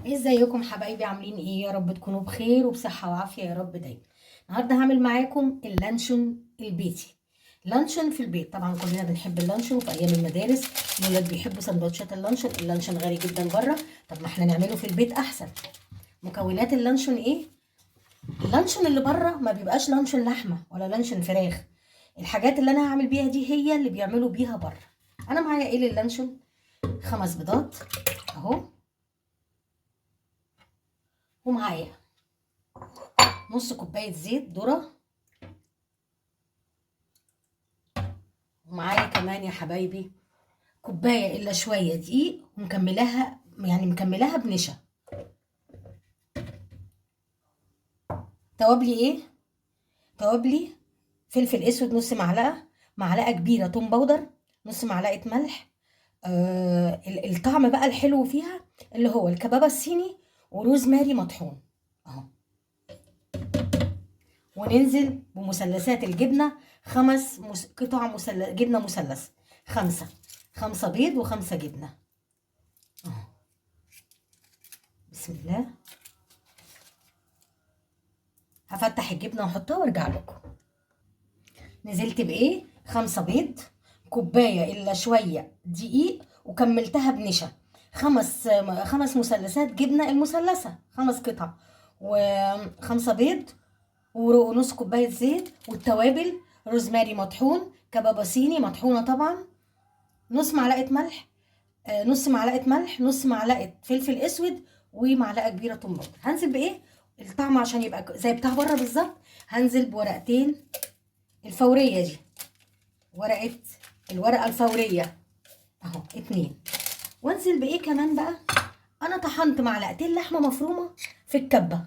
ازيكم حبايبي؟ عاملين ايه؟ يا رب تكونوا بخير وبصحة وعافية يا رب دايما. النهارده هعمل معاكم اللانشون البيتي. لانشون في البيت، طبعا كلنا بنحب اللانشون في ايام المدارس. الولاد بيحبوا سندوتشات اللانشون. اللانشون غالي جدا بره، طب ما احنا نعمله في البيت احسن. مكونات اللانشون ايه؟ اللانشون اللي بره ما بيبقاش لانشون لحمة ولا لانشون فراخ. الحاجات اللي انا هعمل بيها دي هي اللي بيعملوا بيها بره. انا معايا ايه للانشون؟ 5 بيضات اهو، ومعايا نص كوباية زيت ذرة، ومعايا كمان يا حبايبي كوباية إلا شوية دقيق، ومكملاها يعني مكملاها بنشا. توابلي ايه؟ توابلي فلفل اسود نص معلقة، معلقة كبيرة توم باودر، نص معلقة ملح. الطعم بقى الحلو فيها اللي هو الكبابة الصيني وروزماري مطحون اهو. وننزل بمثلثات الجبنة، 5 قطع جبنة مثلث، 5 بيض و5 جبنة اهو. بسم الله. هفتح الجبنة واحطها وارجع لكم. نزلت بايه؟ 5 بيض، كوباية الا شوية دقيق، وكملتها بنشا. 5 مثلثات جبنة المثلثة، 5 قطع، و5 بيض، ونص كوباية زيت، والتوابل روزماري مطحون، كبابة صيني مطحونة طبعا، نص معلقة ملح، نص معلقة فلفل اسود، ومعلقة كبيرة توم باودر. هنزل بايه؟ الطعم عشان يبقى زي بتاع بره بالظبط. هنزل بورقتين الفورية دي، ورقة الورقة الفورية اهو 2. وانزل بايه كمان بقى؟ انا طحنت معلقتين لحمة مفرومة في الكبة،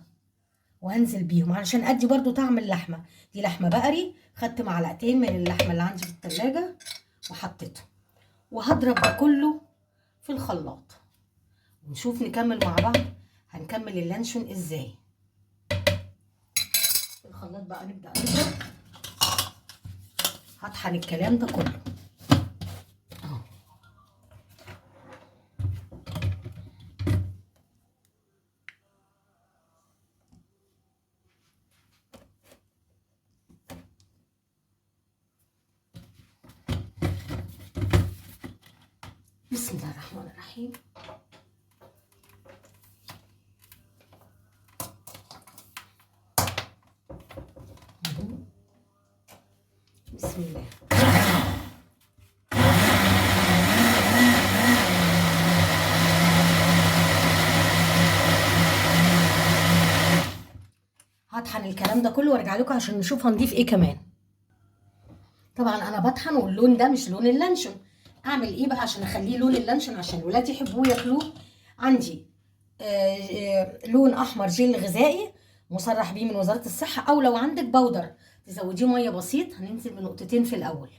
وهنزل بيهم علشان ادي برضو طعم اللحمة. دي لحمة بقري، خدت معلقتين من اللحمة اللي عندي في التلاجة وحطيتهم، وهضرب ده كله في الخلاط، ونشوف نكمل مع بعض. هنكمل اللانشون ازاي في الخلاط بقى. نبدأ نضرب، هطحن الكلام ده كله اهو. بسم الله الرحمن الرحيم. بسم الله. هطحن الكلام ده كله وارجع لكم عشان نشوف هنضيف ايه كمان. طبعا انا بطحن، واللون ده مش لون اللانشون. اعمل ايه بقى عشان اخليه لون اللانشون عشان الولاد يحبوه ياكلوه؟ عندي لون احمر جيل غذائي مصرح بيه من وزارة الصحة، او لو عندك بودر تزوديه ميه بسيط. هننزل بنقطتين في الاول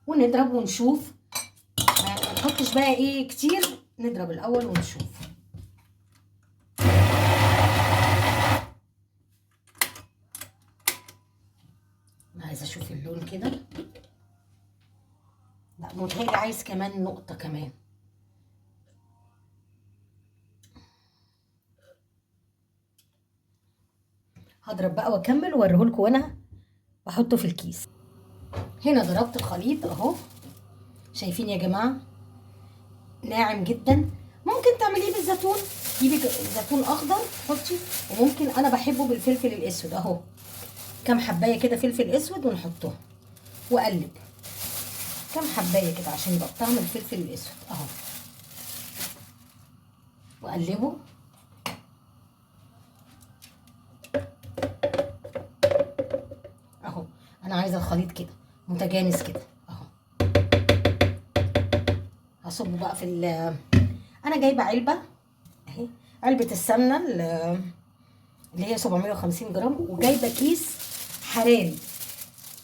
ونضرب ونشوف، يعني ما نحطش بقى ايه كتير، نضرب الاول ونشوف. انا عايزه اشوف اللون كده. لا متهيألي عايز كمان نقطه كمان. هضرب بقى واكمل واوريهولكوا وانا بحطه في الكيس. هنا ضربت الخليط اهو، شايفين يا جماعه؟ ناعم جدا. ممكن تعمليه بالزيتون، جيبي زيتون اخضر حطي، وممكن انا بحبه بالفلفل الاسود اهو. كام حبايه كده فلفل اسود ونحطهم، واقلب كام حبايه كده عشان يبقى طعم الفلفل الاسود اهو، واقلبه. اهو انا عايزه الخليط كده متجانس كده اهو. هصبه بقى في انا جايبه علبه اهي، علبه السمنه اللي هي 750 جرام، وجايبه كيس حراري،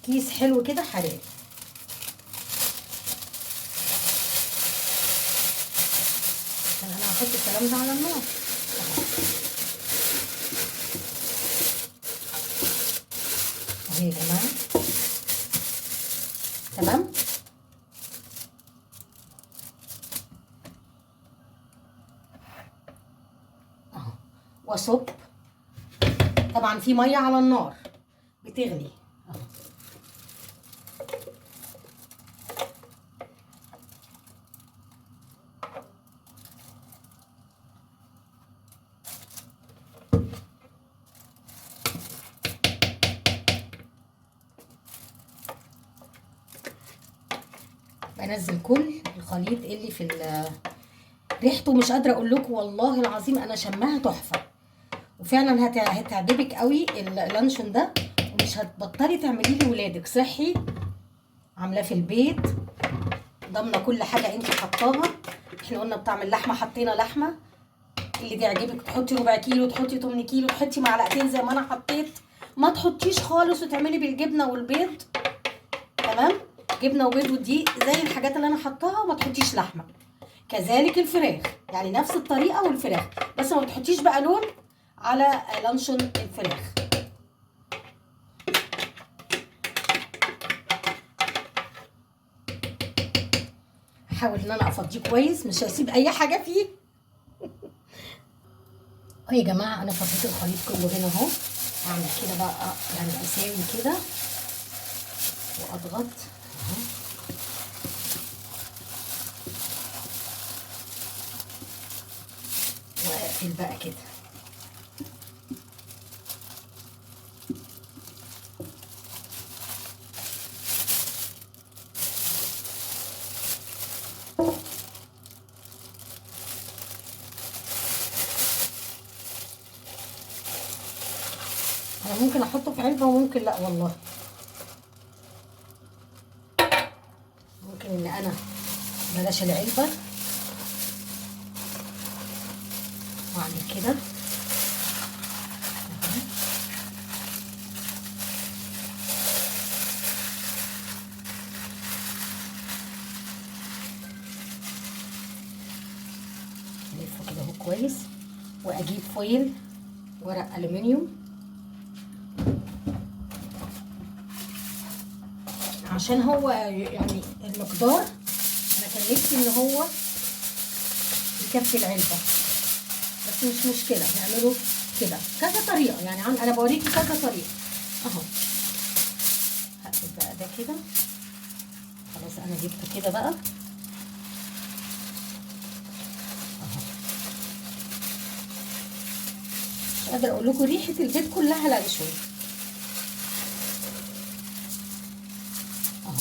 كيس حلو كده حراري. عشان انا هحط الكلام ده على النار اهو يا جماعه. تمام. واصب. طبعا في ميه على النار بتغلي اهو. بنزل كل الخليط اللي في ريحته مش قادره اقول لكم والله العظيم، انا شماها تحفه، وفعلا هتعجبك قوي اللانشون ده، ومش هتبطلي تعمليه لولادك. صحي، عاملاه في البيت، ضامنه كل حاجه انت حطاها. احنا قلنا بطعم اللحمه حطينا لحمه، اللي تعجبك تحطي ربع كيلو، تحطي 8 كيلو، تحطي معلقتين زي ما انا حطيت، ما تحطيش خالص وتعملي بالجبنه والبيض. تمام، جبنه وبيض ودي زي الحاجات اللي انا حطاها، وما تحطيش لحمه. كذلك الفراخ، يعني نفس الطريقه والفراخ، بس ما بتحطيش بقى لون على لانشون الفراخ. هحاول ان انا افضيه كويس، مش هسيب اي حاجه فيه. يا جماعه انا فضيت الخليط كله هنا اهو. اعمل كده بقى، يعني اساوي كده واضغط اهو. واقفل بقى كده. انا ممكن احطه في علبه وممكن لا والله، ممكن ان انا بلاش العلبه واعمل كده. الفه كده اهو كويس، واجيب فويل ورق الومنيوم عشان هو يعني المقدار انا كان نفسي ان هو يكفي العلبه، بس مش مشكله نعمله كده كذا طريقه، يعني انا بوريكي كذا طريقه اهو. هقفل بقى ده كده خلاص، انا جبته كده بقى اهو. مش قادره اقول لكم ريحه البيت كلها لانشون اهو.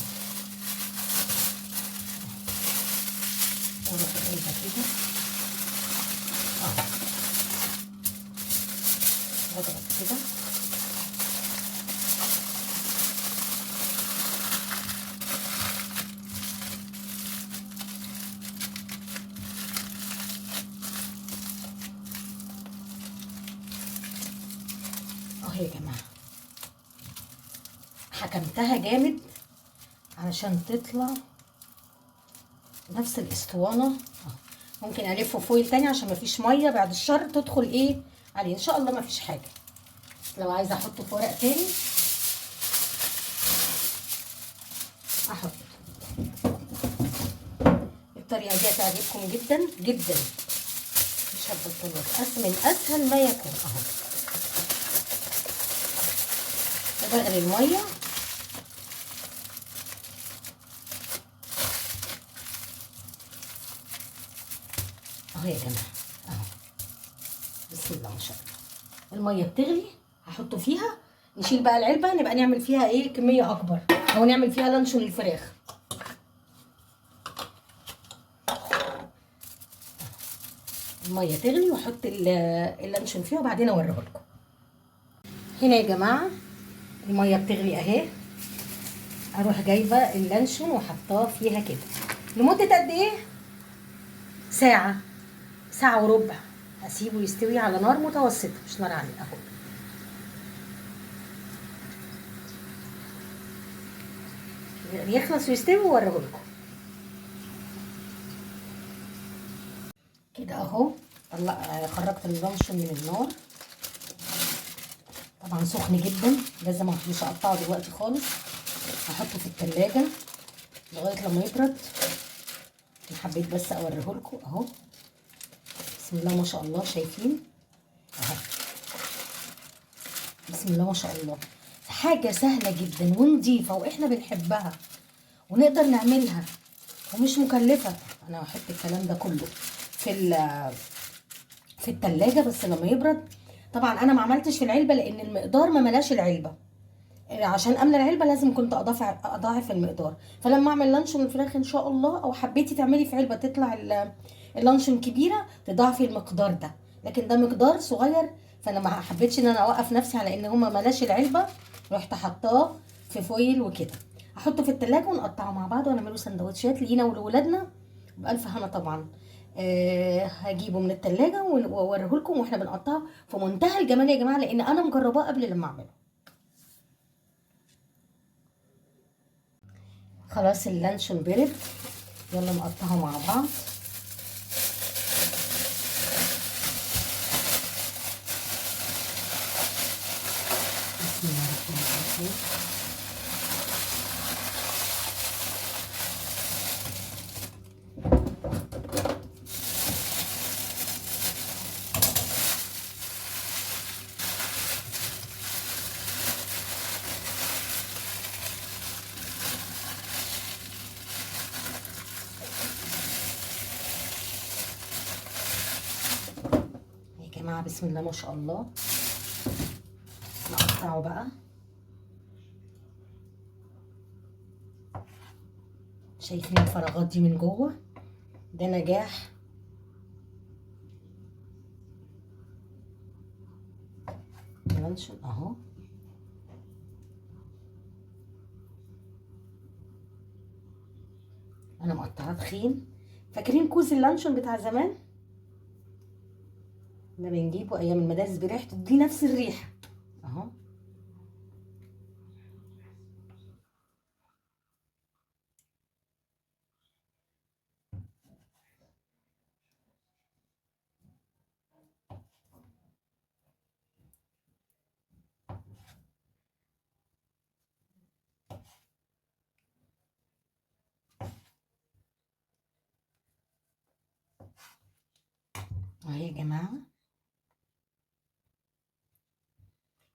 واروح جايبه كده اهو، واضغط كده اهو. يا جماعه حكمتها جامد علشان تطلع نفس الاسطوانه اهو. ممكن الفه فويل تاني عشان مفيش ميه بعد الشر تدخل ايه عليه، ان شاء الله مفيش حاجه. لو عايزه احطه في ورق تاني احط. الطريقه دي هتعجبكم جدا جدا، مش هتبطلوها، من اسهل ما يكون اهو. بغلي الميه اهو يا جماعه اهو. بسم الله ما شاء الله. الميه بتغلي هحطه فيها، نشيل بقى العلبه نبقى نعمل فيها ايه كميه اكبر، او نعمل فيها لانشون الفراخ. الميه تغلي واحط اللانشون فيها وبعدين اوريه لكم. هنا يا جماعه الميه بتغلي اهي، اروح جايبه اللانشون وحطاه فيها كده لمده قد ايه؟ ساعه، ساعه وربع. اسيبه يستوي على نار متوسطه مش نار عاليه اهو. يخلص ويستوي واوريه لكم كده اهو. خرجت اللانشون من النار، طبعا سخن جدا، لازم مش هقطعه دلوقتي خالص، هحطه في التلاجة لغايه لما يبرد. حبيت بس اوريه لكم اهو. بسم الله ما شاء الله، شايفين اهو. بسم الله ما شاء الله. حاجه سهله جدا ونضيفه واحنا بنحبها ونقدر نعملها ومش مكلفه. انا هحط الكلام ده كله في التلاجة بس لما يبرد. طبعا انا ما عملتش في العلبه لان المقدار ما ملاش العلبه. عشان املى العلبه لازم كنت اضاعف المقدار. فلما اعمل لانشون الفراخ ان شاء الله، او حبيتي تعملي في علبه تطلع اللانشون كبيره، تضاعفي المقدار ده. لكن ده مقدار صغير، فانا ما حبيتش ان انا اوقف نفسي على ان هما ملاش العلبه، رحت حطاه في فويل وكده. احطه في التلاجة ونقطعه مع بعض ونعمله سندوتشات لينا ولولادنا بألف هنا طبعا. هجيبه من التلاجة واوريه لكم واحنا بنقطعه في منتهى الجمال يا جماعه، لان انا مجرباه قبل لما اعمله. خلاص اللانشون برد، يلا نقطعه مع بعض. بسم الله الرحمن الرحيم. يا جماعه بسم الله ما شاء الله. نقطعه بقى. شايفين الفراغات دي من جوه؟ ده نجاح. اللانشون اهو. انا مقطعاه تخين. فاكرين كوز اللانشون بتاع زمان ده بنجيبه ايام المدارس بريحته دي، نفس الريحه اهو. اهي يا جماعه.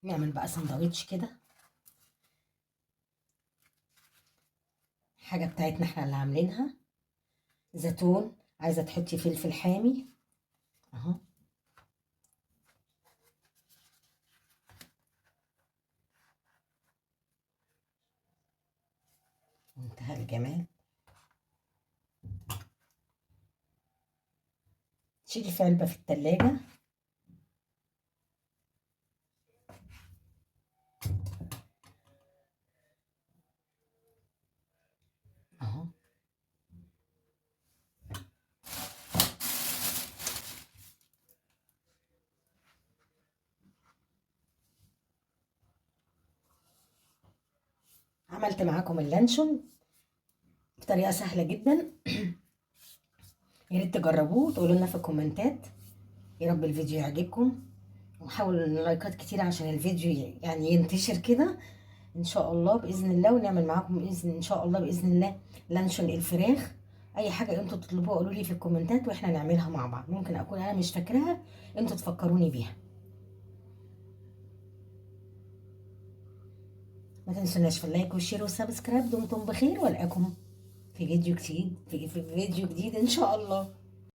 نعمل بقى سندوتش كده، حاجه بتاعتنا احنا اللي عاملينها. زيتون، عايزه تحطي فلفل حامي اهو. منتهى الجمال. تشيلي في علبه في التلاجة. اهو. عملت معاكم اللانشون بطريقه سهله جدا. يا ريت تجربوه وتقولوا لنا في الكومنتات. يا رب الفيديو يعجبكم، ونحاول لايكات كتير عشان الفيديو يعني ينتشر كده ان شاء الله باذن الله. ونعمل معاكم ان شاء الله باذن الله لانشون الفراخ. اي حاجه انتوا تطلبوها قولوا لي في الكومنتات واحنا نعملها مع بعض. ممكن اكون انا مش فاكراها، انتوا تفكروني بيها. ما تنسوناش في اللايك والشير والسبسكرايب. دمتم بخير، والقاكم في فيديو جديد ان شاء الله.